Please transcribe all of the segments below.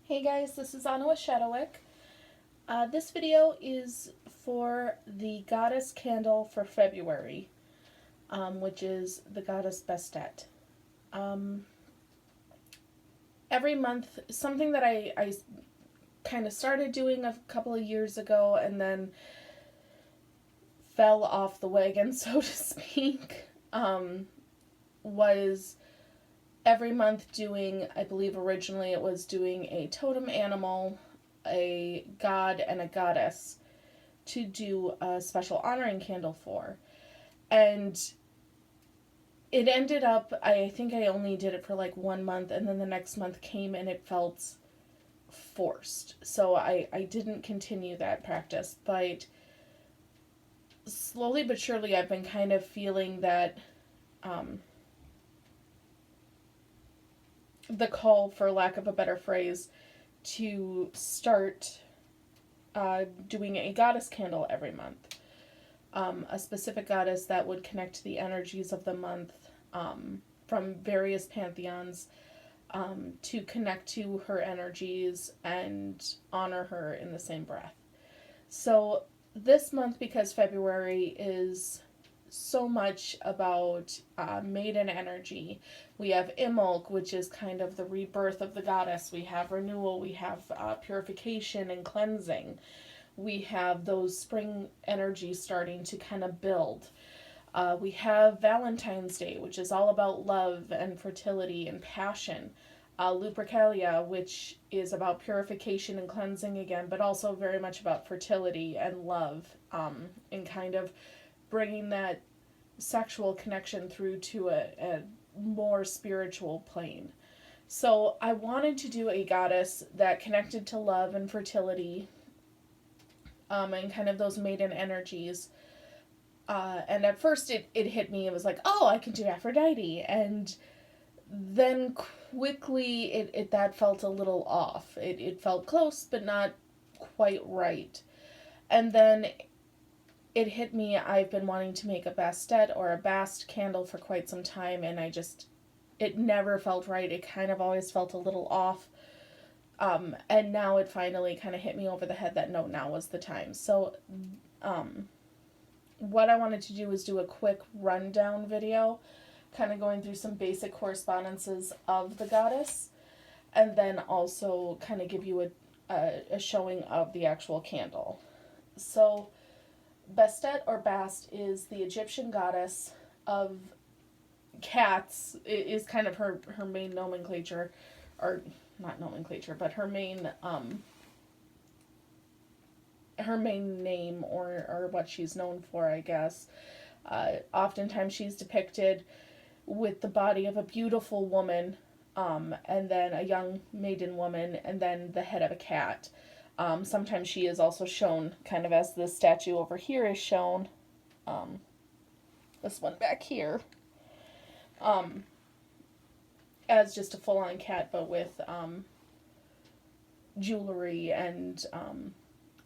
Hey guys, this is Anna with Shadowwick. This video is for the goddess candle for February, which is the goddess Bastet. Um, every month, something that I kind of started doing a couple of years ago and then fell off the wagon, so to speak, was every month doing, I believe originally it was doing a totem animal, a god, and a goddess to do a special honoring candle for. And it ended up, I think I only did it for like 1 month, and then the next month came and it felt forced. So I didn't continue that practice, but slowly but surely I've been kind of feeling that the call, for lack of a better phrase, to start doing a goddess candle every month. A specific goddess that would connect to the energies of the month from various pantheons to connect to her energies and honor her in the same breath. So this month, because February is so much about maiden energy. We have Imbolc, which is kind of the rebirth of the goddess. We have renewal. We have purification and cleansing. We have those spring energies starting to kind of build. We have Valentine's Day, which is all about love and fertility and passion. Lupercalia, which is about purification and cleansing again, but also very much about fertility and love, and kind of bringing that sexual connection through to a more spiritual plane. So I wanted to do a goddess that connected to love and fertility, and kind of those maiden energies. And at first it hit me, it was like, oh, I can do Aphrodite. And then quickly it that felt a little off. It felt close, but not quite right. And then it hit me, I've been wanting to make a Bastet or a Bast candle for quite some time, and it never felt right. It kind of always felt a little off. And now it finally kind of hit me over the head that no, now was the time. So, what I wanted to do was do a quick rundown video, kind of going through some basic correspondences of the goddess, and then also kind of give you a showing of the actual candle. So, Bastet or Bast is the Egyptian goddess of cats. It is kind of her main nomenclature, or not nomenclature, but her main name, or what she's known for, I guess. Oftentimes she's depicted with the body of a beautiful woman, and then a young maiden woman, and then the head of a cat. Sometimes she is also shown kind of as this statue over here is shown. This one back here. As just a full-on cat, but with jewelry and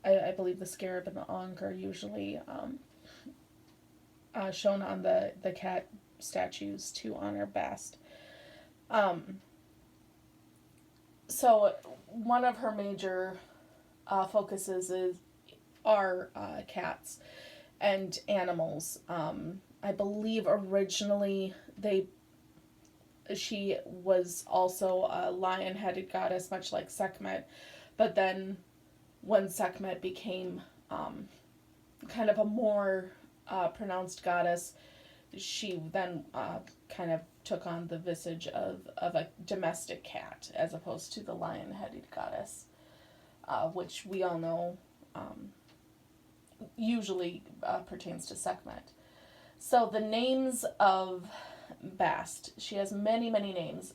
I believe the scarab and the ankh are usually shown on the cat statues to honor Bast. So one of her major focuses are cats and animals. I believe originally she was also a lion-headed goddess, much like Sekhmet, but then when Sekhmet became kind of a more pronounced goddess, she then kind of took on the visage of a domestic cat as opposed to the lion-headed goddess, which we all know usually pertains to Sekhmet. So the names of Bast, she has many, many names.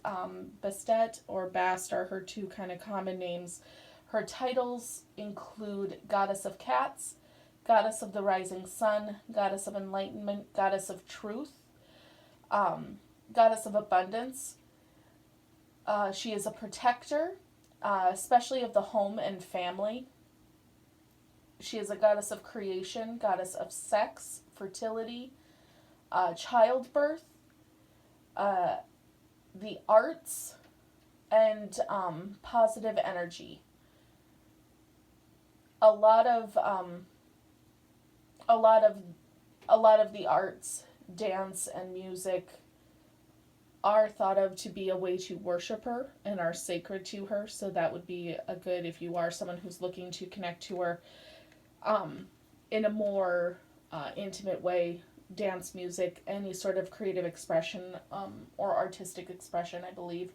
Bastet or Bast are her two kind of common names. Her titles include Goddess of Cats, Goddess of the Rising Sun, Goddess of Enlightenment, Goddess of Truth, Goddess of Abundance. She is a protector, especially of the home and family. She is a goddess of creation, goddess of sex, fertility, childbirth, the arts, and positive energy. A lot of a lot of a lot of the arts, dance and music, are thought of to be a way to worship her and are sacred to her. So that would be a good, if you are someone who's looking to connect to her in a more intimate way. Dance music, any sort of creative expression or artistic expression, I believe,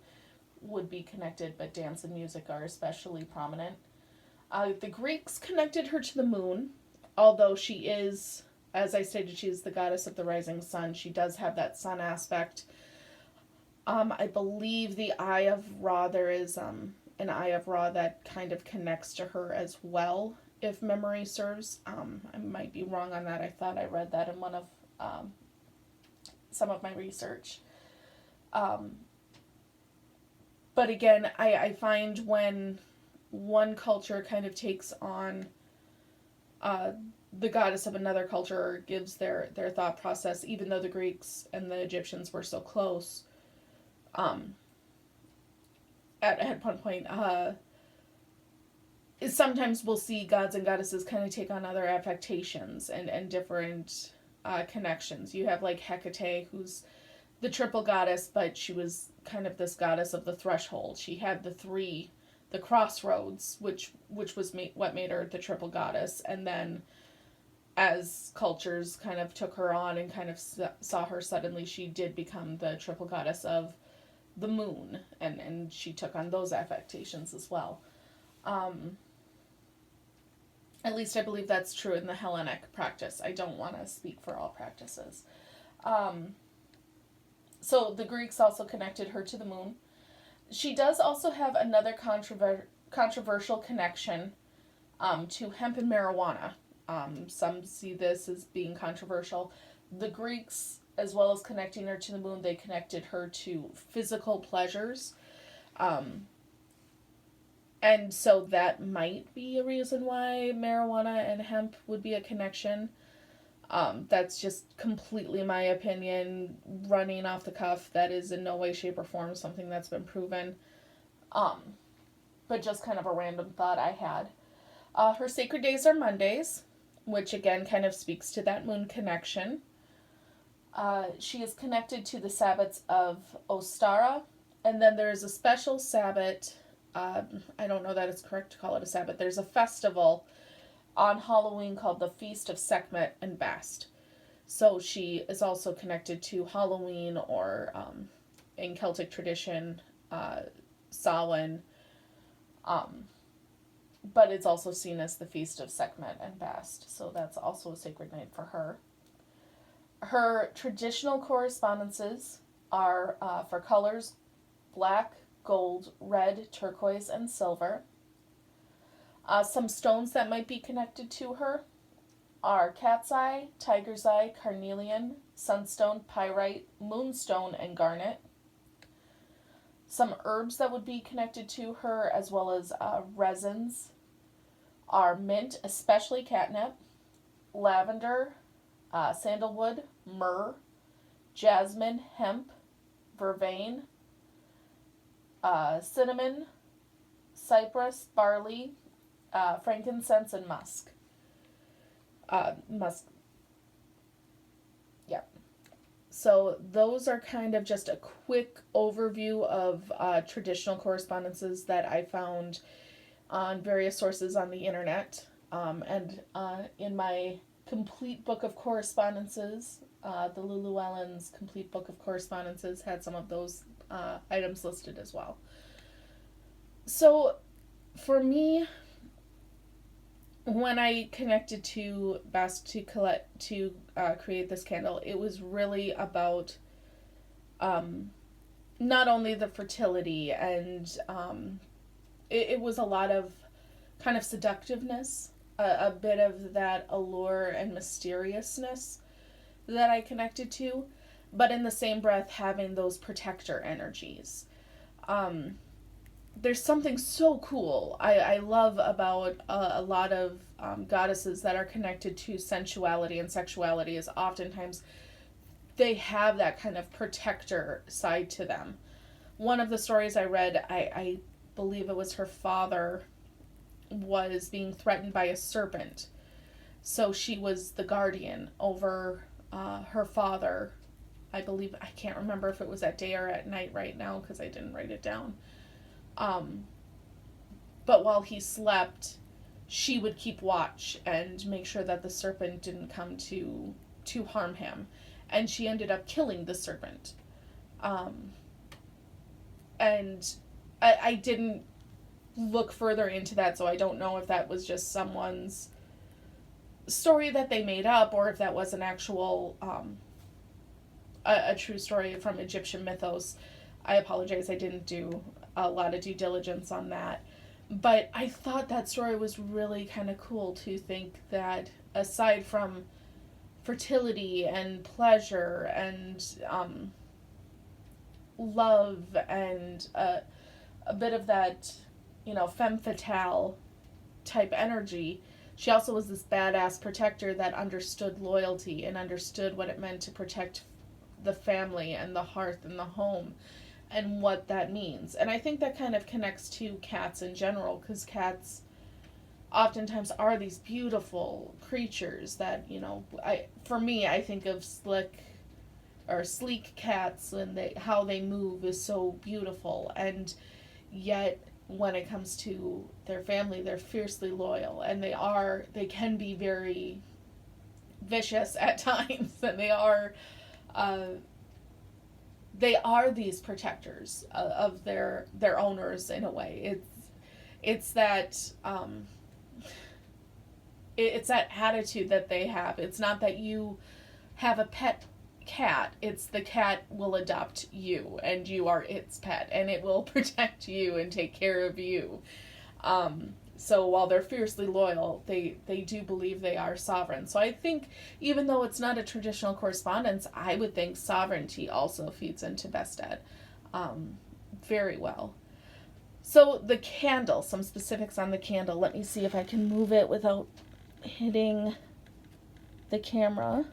would be connected, but dance and music are especially prominent. The Greeks connected her to the moon, although she is, as I stated, she is the goddess of the rising sun. She does have that sun aspect. I believe the Eye of Ra, there is an Eye of Ra that kind of connects to her as well, if memory serves. I might be wrong on that. I thought I read that in one of some of my research. But again, I find when one culture kind of takes on the goddess of another culture, or gives their thought process, even though the Greeks and the Egyptians were so close, at one point, sometimes we'll see gods and goddesses kind of take on other affectations and different connections. You have like Hecate, who's the triple goddess, but she was kind of this goddess of the threshold. She had the crossroads, which was what made her the triple goddess. And then as cultures kind of took her on and kind of saw her, suddenly she did become the triple goddess of the moon, and she took on those affectations as well. At least I believe that's true in the Hellenic practice. I don't want to speak for all practices. So the Greeks also connected her to the moon. She does also have another controversial connection to hemp and marijuana. Some see this as being controversial. The Greeks, as well as connecting her to the moon, they connected her to physical pleasures. And so that might be a reason why marijuana and hemp would be a connection. That's just completely my opinion, running off the cuff. That is in no way, shape, or form something that's been proven. But just kind of a random thought I had. Her sacred days are Mondays, which again kind of speaks to that moon connection. She is connected to the Sabbats of Ostara, and then there's a special Sabbat. I don't know that it's correct to call it a Sabbath. There's a festival on Halloween called the Feast of Sekhmet and Bast. So she is also connected to Halloween, or in Celtic tradition, Samhain. But it's also seen as the Feast of Sekhmet and Bast. So that's also a sacred night for her. Her traditional correspondences are for colors: black, gold, red, turquoise, and silver. Some stones that might be connected to her are cat's eye, tiger's eye, carnelian, sunstone, pyrite, moonstone, and garnet. Some herbs that would be connected to her, as well as resins, are mint, especially catnip, lavender, sandalwood, myrrh, jasmine, hemp, vervain, cinnamon, cypress, barley, frankincense, and musk. Yeah. So those are kind of just a quick overview of traditional correspondences that I found on various sources on the internet. And in my complete book of correspondences, the Lulu Allen's complete book of correspondences had some of those items listed as well. So for me, when I connected to Bastet to create this candle, it was really about not only the fertility, and it was a lot of kind of seductiveness, a bit of that allure and mysteriousness that I connected to, but in the same breath having those protector energies. There's something so cool I love about a lot of goddesses that are connected to sensuality and sexuality, is oftentimes they have that kind of protector side to them. one of the stories I read, I believe it was her father was being threatened by a serpent. So she was the guardian over her father. I believe, I can't remember if it was at day or at night right now because I didn't write it down. But while he slept, she would keep watch and make sure that the serpent didn't come to harm him. And she ended up killing the serpent. And I didn't look further into that, so I don't know if that was just someone's story that they made up or if that was an actual a true story from Egyptian mythos. I apologize, I didn't do a lot of due diligence on that. But I thought that story was really kind of cool to think that aside from fertility and pleasure and love and a bit of that, femme fatale type energy, she also was this badass protector that understood loyalty and understood what it meant to protect the family and the hearth and the home and what that means. And I think that kind of connects to cats in general, because cats oftentimes are these beautiful creatures that, I think of sleek cats, and how they move is so beautiful, and yet when it comes to their family, they're fiercely loyal, and they can be very vicious at times, and they are these protectors of their owners in a way. It's that it's that attitude that they have. It's not that you have a pet cat, it's the cat will adopt you and you are its pet and it will protect you and take care of you. So while they're fiercely loyal, they do believe they are sovereign. So I think even though it's not a traditional correspondence, I would think sovereignty also feeds into Bastet very well. So the candle, some specifics on the candle. Let me see if I can move it without hitting the camera.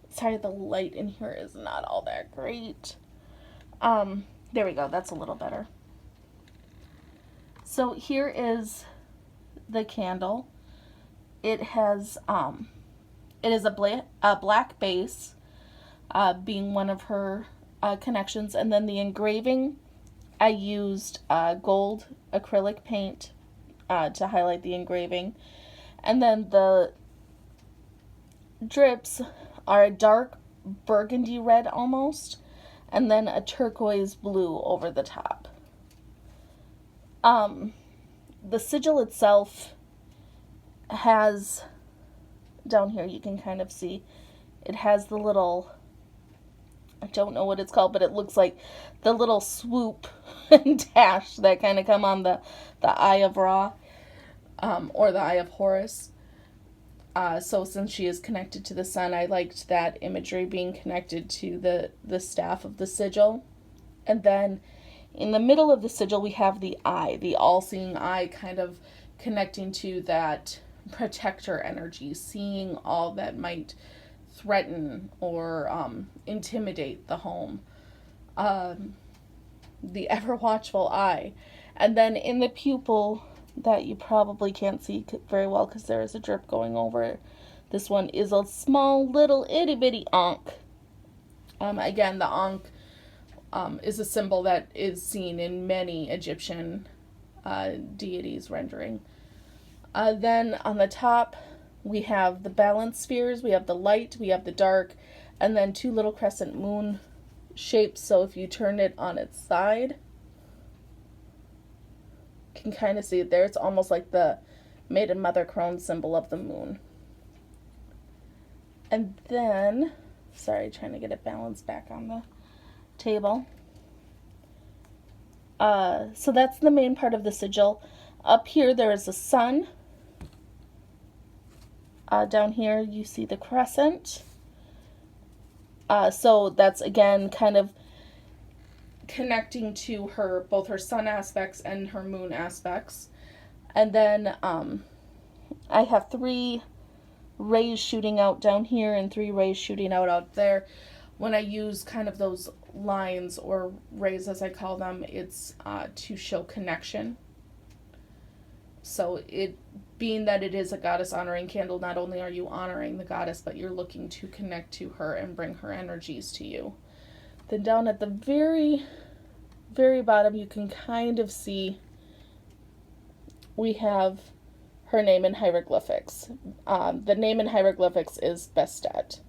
Sorry, the light in here is not all that great. There we go, that's a little better. So here is the candle. It has, it is a black base, being one of her connections, and then the engraving, I used gold acrylic paint to highlight the engraving, and then the drips are a dark burgundy red almost, and then a turquoise blue over the top. The sigil itself has, down here you can kind of see, it has the little, I don't know what it's called, but it looks like the little swoop and dash that kind of come on the Eye of Ra, or the Eye of Horus. So since she is connected to the sun, I liked that imagery being connected to the staff of the sigil. And then in the middle of the sigil, we have the eye, the all-seeing eye, kind of connecting to that protector energy, seeing all that might threaten or intimidate the home. The ever-watchful eye. And then in the pupil, that you probably can't see very well because there is a drip going over it. This one is a small little itty bitty ankh. Again, the ankh is a symbol that is seen in many Egyptian deities rendering. Then on the top we have the balance spheres, we have the light, we have the dark, and then two little crescent moon shapes. So if you turn it on its side, can kind of see it there. It's almost like the maiden mother crone symbol of the moon. And then, sorry, trying to get it balanced back on the table. So that's the main part of the sigil. Up here there is a sun. Down here you see the crescent. So that's again kind of connecting to her, both her sun aspects and her moon aspects. And then I have three rays shooting out down here and 3 rays shooting out there. When I use kind of those lines, or rays as I call them, it's to show connection. So it being that it is a goddess honoring candle, not only are you honoring the goddess, but you're looking to connect to her and bring her energies to you. Then down at the very, very bottom, you can kind of see we have her name in hieroglyphics. The name in hieroglyphics is Bastet.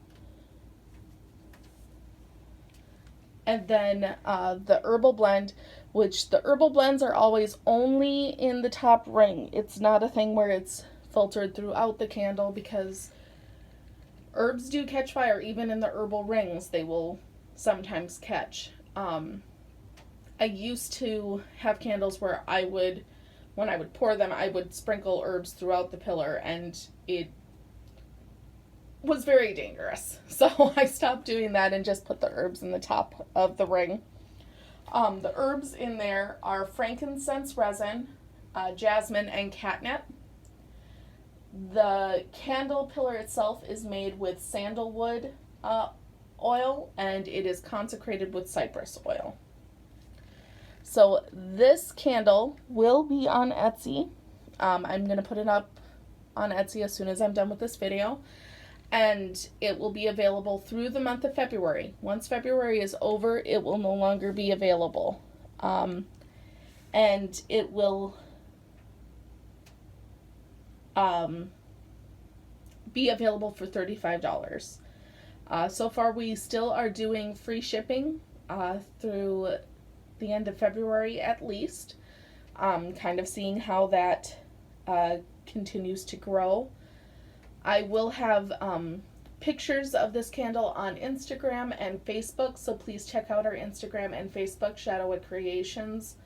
And then the herbal blend, which the herbal blends are always only in the top ring. It's not a thing where it's filtered throughout the candle, because herbs do catch fire. Even in the herbal rings, they will sometimes catch. I used to have candles where when I would pour them, I would sprinkle herbs throughout the pillar, and it was very dangerous. So I stopped doing that and just put the herbs in the top of the ring. The herbs in there are frankincense resin, jasmine, and catnip. The candle pillar itself is made with sandalwood oil, and it is consecrated with cypress oil. So this candle will be on Etsy. I'm going to put it up on Etsy as soon as I'm done with this video. And it will be available through the month of February. Once February is over, it will no longer be available. And it will be available for $35. So far, we still are doing free shipping through the end of February at least. Kind of seeing how that continues to grow. I will have pictures of this candle on Instagram and Facebook, so please check out our Instagram and Facebook, Shadowwood Creations.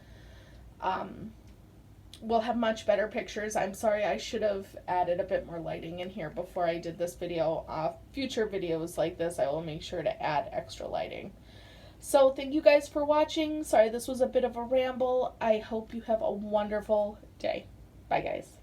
We'll have much better pictures. I'm sorry, I should have added a bit more lighting in here before I did this video. Future videos like this, I will make sure to add extra lighting. So thank you guys for watching. Sorry this was a bit of a ramble. I hope you have a wonderful day. Bye guys.